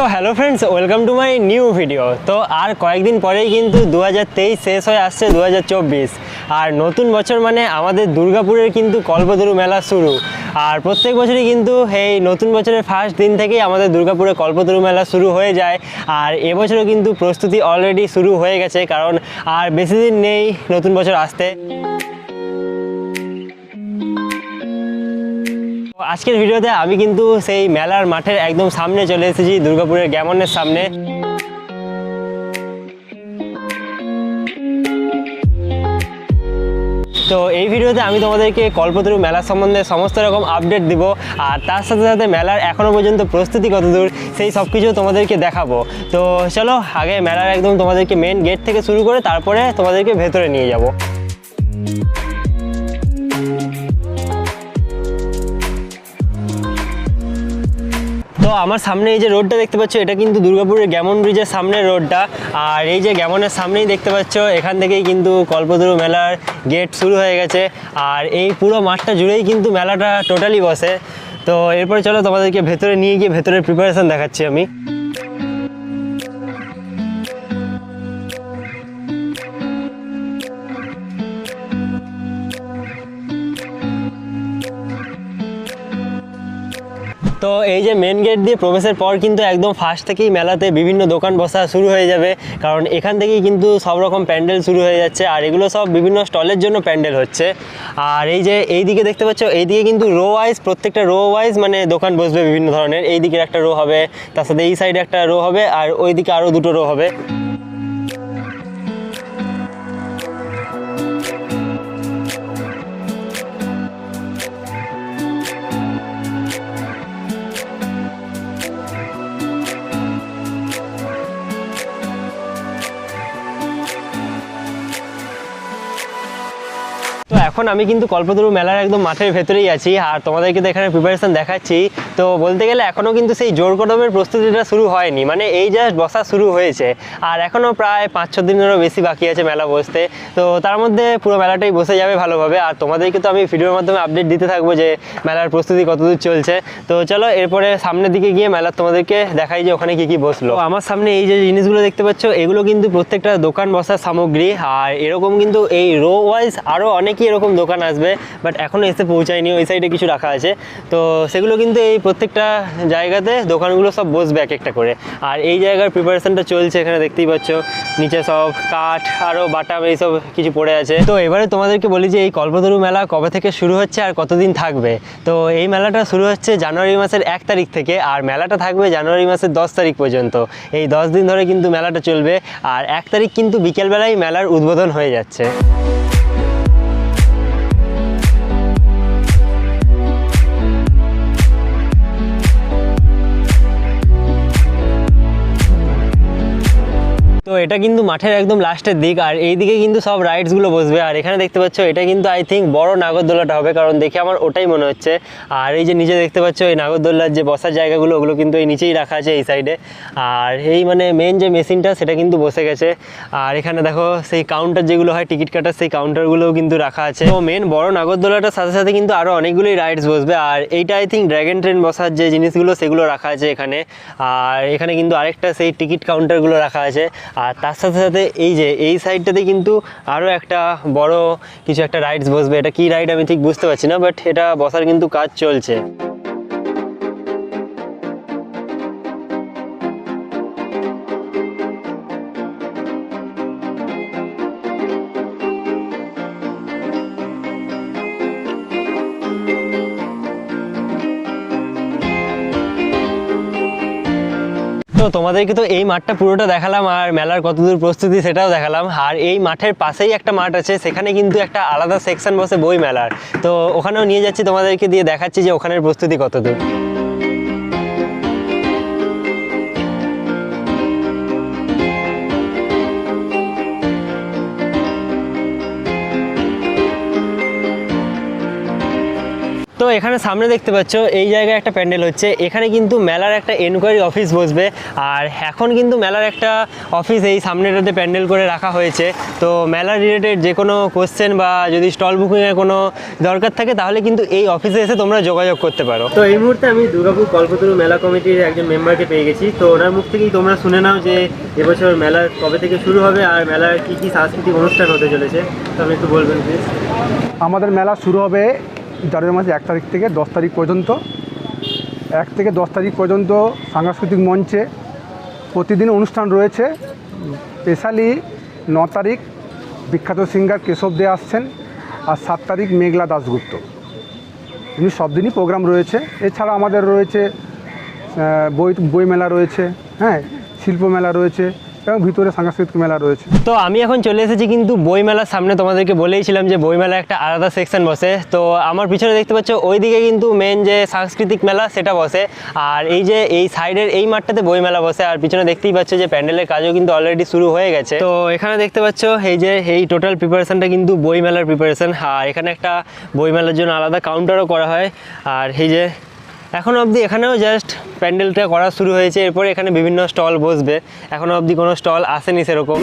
So hello friends, welcome to my new video. তো আর কয়েকদিন পরেই কিন্তু 2023 শেষ হয়ে আসছে 2024, আর নতুন বছর মানে আমাদের দুর্গাপুরের কিন্তু কল্পতরু মেলা শুরু। আর প্রত্যেক বছরই কিন্তু এই নতুন বছরের ফার্স্ট দিন থেকেই আমাদের দুর্গাপুরে কল্পতরু মেলা শুরু হয়ে যায়। আর এবছরও কিন্তু প্রস্তুতি অলরেডি শুরু হয়ে গেছে, কারণ আর বেশি দিন নেই নতুন বছর আসতে। আজকের ভিডিওতে আমি কিন্তু সেই মেলার মাঠের একদম সামনে চলে এসেছি, দুর্গাপুরের গ্যামনের সামনে। তো এই ভিডিওতে আমি তোমাদেরকে কল্পতরু মেলা সম্বন্ধে সমস্ত রকম আপডেট দিব, আর তার সাথে সাথে মেলার এখনও পর্যন্ত প্রস্তুতি কতদূর সেই সব কিছু তোমাদেরকে দেখাবো। তো চলো আগে মেলার একদম তোমাদেরকে মেন গেট থেকে শুরু করে তারপরে তোমাদেরকে ভেতরে নিয়ে যাব। তো আমার সামনে এই যে রোডটা দেখতে পাচ্ছ, এটা কিন্তু দুর্গাপুরের গ্যামন ব্রিজের সামনের রোডটা। আর এই যে গ্যামনের সামনেই দেখতে পাচ্ছ, এখান থেকেই কিন্তু কল্পতরু মেলার গেট শুরু হয়ে গেছে। আর এই পুরো মাঠটা জুড়েই কিন্তু মেলাটা টোটালি বসে। তো এরপরে চলো তোমাদেরকে ভেতরে নিয়ে গিয়ে ভেতরের প্রিপারেশন দেখাচ্ছি আমি। তো এই যে মেন গেট দিয়ে প্রবেশের পর কিন্তু একদম ফার্স্ট থেকেই মেলাতে বিভিন্ন দোকান বসা শুরু হয়ে যাবে, কারণ এখান থেকেই কিন্তু সব রকম প্যান্ডেল শুরু হয়ে যাচ্ছে। আর এগুলো সব বিভিন্ন স্টলের জন্য প্যান্ডেল হচ্ছে। আর এই যে এই দিকে দেখতে পাচ্ছ, এই দিকে কিন্তু রো ওয়াইজ, প্রত্যেকটা রো ওয়াইজ মানে দোকান বসবে বিভিন্ন ধরনের। এই দিকের একটা রো হবে, তার সাথে এই সাইডে একটা রো হবে, আর ওই দিকে আরও দুটো রো হবে। তো এখন আমি কিন্তু কল্পতরু মেলার একদম মাঠের ভেতরেই আছি, আর তোমাদেরকে তো এখানে প্রিপারেশন দেখাচ্ছি। তো বলতে গেলে এখনও কিন্তু সেই জোর কদমের প্রস্তুতিটা শুরু হয়নি, মানে এই জাস্ট বসা শুরু হয়েছে। আর এখনও প্রায় 5-6 দিনেরও বেশি বাকি আছে মেলা বসতে। তো তার মধ্যে পুরো মেলাটাই বসে যাবে ভালোভাবে, আর তোমাদেরকে তো আমি ভিডিওর মাধ্যমে আপডেট দিতে থাকবো যে মেলার প্রস্তুতি কতদূর চলছে। তো চলো এরপরে সামনের দিকে গিয়ে মেলার তোমাদেরকে দেখাই যে ওখানে কী কী বসলো। আমার সামনে এই যে জিনিসগুলো দেখতে পাচ্ছ, এগুলো কিন্তু প্রত্যেকটা দোকান বসার সামগ্রী। আর এরকম কিন্তু এই রো ওয়াইজ আরও অনেকই এরকম দোকান আসবে, বাট এখনও এসে পৌঁছায়নি। ওই সাইডে কিছু রাখা আছে, তো সেগুলো কিন্তু এই প্রত্যেকটা জায়গাতে দোকানগুলো সব বসবে এক একটা করে। আর এই জায়গার প্রিপারেশনটা চলছে, এখানে দেখতেই পাচ্ছ নিচে সব কাঠ আরও বাটাম এইসব কিছু পড়ে আছে। তো এবারে তোমাদেরকে বলি যে এই কল্পতরু মেলা কবে থেকে শুরু হচ্ছে আর কতদিন থাকবে। তো এই মেলাটা শুরু হচ্ছে জানুয়ারি মাসের 1 তারিখ থেকে, আর মেলাটা থাকবে জানুয়ারি মাসের 10 তারিখ পর্যন্ত। এই 10 দিন ধরে কিন্তু মেলাটা চলবে। আর 1 তারিখ কিন্তু বিকেলবেলায় মেলার উদ্বোধন হয়ে যাচ্ছে। তো এটা কিন্তু মাঠের একদম লাস্টের দিক, আর এই দিকে কিন্তু সব রাইডসগুলো বসবে। আর এখানে দেখতে পাচ্ছ এটা কিন্তু আই থিঙ্ক বড় নাগরদোলাটা হবে, কারণ দেখে আমার ওটাই মনে হচ্ছে। আর এই যে নিচে দেখতে পাচ্ছ এই নাগরদোলার যে বসার জায়গাগুলো, ওগুলো কিন্তু এই নিচেই রাখা আছে এই সাইডে। আর এই মানে মেন যে মেশিনটা সেটা কিন্তু বসে গেছে। আর এখানে দেখো সেই কাউন্টার যেগুলো হয় টিকিট কাটার, সেই কাউন্টারগুলোও কিন্তু রাখা আছে। তো মেন বড় নাগরদোলাটার সাথে সাথে কিন্তু আরও অনেকগুলোই রাইডস বসবে। আর এইটা আই থিঙ্ক ড্র্যাগন ট্রেন বসার যে জিনিসগুলো সেগুলো রাখা আছে এখানে। আর এখানে কিন্তু আরেকটা সেই টিকিট কাউন্টারগুলো রাখা আছে। আর তার সাথে সাথে এই যে এই সাইডটাতে কিন্তু আরও একটা বড় কিছু একটা রাইডস বসবে। এটা কি রাইড আমি ঠিক বুঝতে পারছি না, বাট এটা বসার কিন্তু কাজ চলছে। তো তোমাদেরকে তো এই মাঠটা পুরোটা দেখালাম, আর মেলার কতদূর প্রস্তুতি সেটাও দেখালাম। আর এই মাঠের পাশেই একটা মাঠ আছে, সেখানে কিন্তু একটা আলাদা সেকশন বসে বই মেলার। তো ওখানেও নিয়ে যাচ্ছি তোমাদেরকে, দিয়ে দেখাচ্ছি যে ওখানের প্রস্তুতি কতদূর। তো তো এখানে সামনে দেখতে পাচ্ছ এই জায়গায় একটা প্যান্ডেল হচ্ছে, এখানে কিন্তু মেলার একটা এনকোয়ারি অফিস বসবে। আর এখন কিন্তু মেলার একটা অফিস এই সামনেটাতে প্যান্ডেল করে রাখা হয়েছে। তো মেলা রিলেটেড যে কোনো কোশ্চেন বা যদি স্টল বুকিংয়ের কোনো দরকার থাকে তাহলে কিন্তু এই অফিসে এসে তোমরা যোগাযোগ করতে পারো। তো এই মুহূর্তে আমি দুর্গাপুর কল্পতরু মেলা কমিটির একজন মেম্বারকে পেয়ে গেছি। তো ওনার মুখ থেকেই তোমরা শুনে নাও যে এবছর মেলা কবে থেকে শুরু হবে আর মেলার কী কী সাংস্কৃতিক অনুষ্ঠান হতে চলেছে। তো আপনি একটু বলবেন প্লিজ। আমাদের মেলা শুরু হবে জানুয়ারি মাসের 1 তারিখ থেকে 10 তারিখ পর্যন্ত। 1 থেকে 10 তারিখ পর্যন্ত সাংস্কৃতিক মঞ্চে প্রতিদিন অনুষ্ঠান রয়েছে। স্পেশালি 9 তারিখ বিখ্যাত সিঙ্গার কেশব দে আসছেন, আর 7 তারিখ মেঘলা দাশগুপ্ত। এমনি সব দিনই প্রোগ্রাম রয়েছে। এছাড়া আমাদের রয়েছে বই মেলা রয়েছে, হ্যাঁ, শিল্প মেলা রয়েছে এবং ভিতরে সাংস্কৃতিক মেলা রয়েছে। তো আমি এখন চলে এসেছি কিন্তু বইমেলার সামনে। তোমাদেরকে বলেইছিলাম যে বইমেলা একটা আলাদা সেকশন বসে। তো আমার পিছনে দেখতে পাচ্ছ ওইদিকে কিন্তু মেন যে সাংস্কৃতিক মেলা সেটা বসে, আর এই যে এই সাইডের এই মাঠটাতে বইমেলা বসে। আর পিছনে দেখতেই পাচ্ছ যে প্যান্ডেলের কাজও কিন্তু অলরেডি শুরু হয়ে গেছে। তো এখানে দেখতে পাচ্ছ এই যে এই টোটাল প্রিপারেশনটা কিন্তু বইমেলার প্রিপারেশন। আর এখানে একটা বইমেলার জন্য আলাদা কাউন্টারও করা হয়। আর এই যে এখনও অবধি এখানেও জাস্ট প্যান্ডেলটা করা শুরু হয়েছে, এরপরে এখানে বিভিন্ন স্টল বসবে। এখনও অবধি কোনো স্টল আসেনি সেরকম।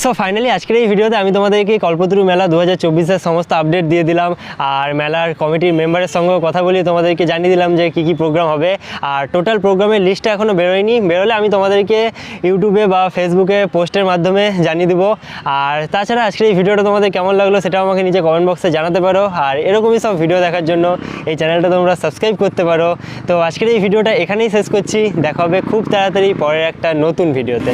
সো ফাইনালি আজকের এই ভিডিওতে আমি তোমাদেরকে কল্পতরু মেলা 2024-এর সমস্ত আপডেট দিয়ে দিলাম। আর মেলার কমিটির মেম্বারের সঙ্গেও কথা বলে তোমাদেরকে জানিয়ে দিলাম যে কী কী প্রোগ্রাম হবে। আর টোটাল প্রোগ্রামের লিস্টটা এখনও বেরোয়নি, বেরোলে আমি তোমাদেরকে ইউটিউবে বা ফেসবুকে পোস্টের মাধ্যমে জানিয়ে দেবো। আর তাছাড়া আজকের এই ভিডিওটা তোমাদের কেমন লাগলো সেটাও আমাকে নিচে কমেন্ট বক্সে জানাতে পারো। আর এরকমই সব ভিডিও দেখার জন্য এই চ্যানেলটা তোমরা সাবস্ক্রাইব করতে পারো। তো আজকের এই ভিডিওটা এখানেই শেষ করছি, দেখা হবে খুব তাড়াতাড়ি পরের একটা নতুন ভিডিওতে।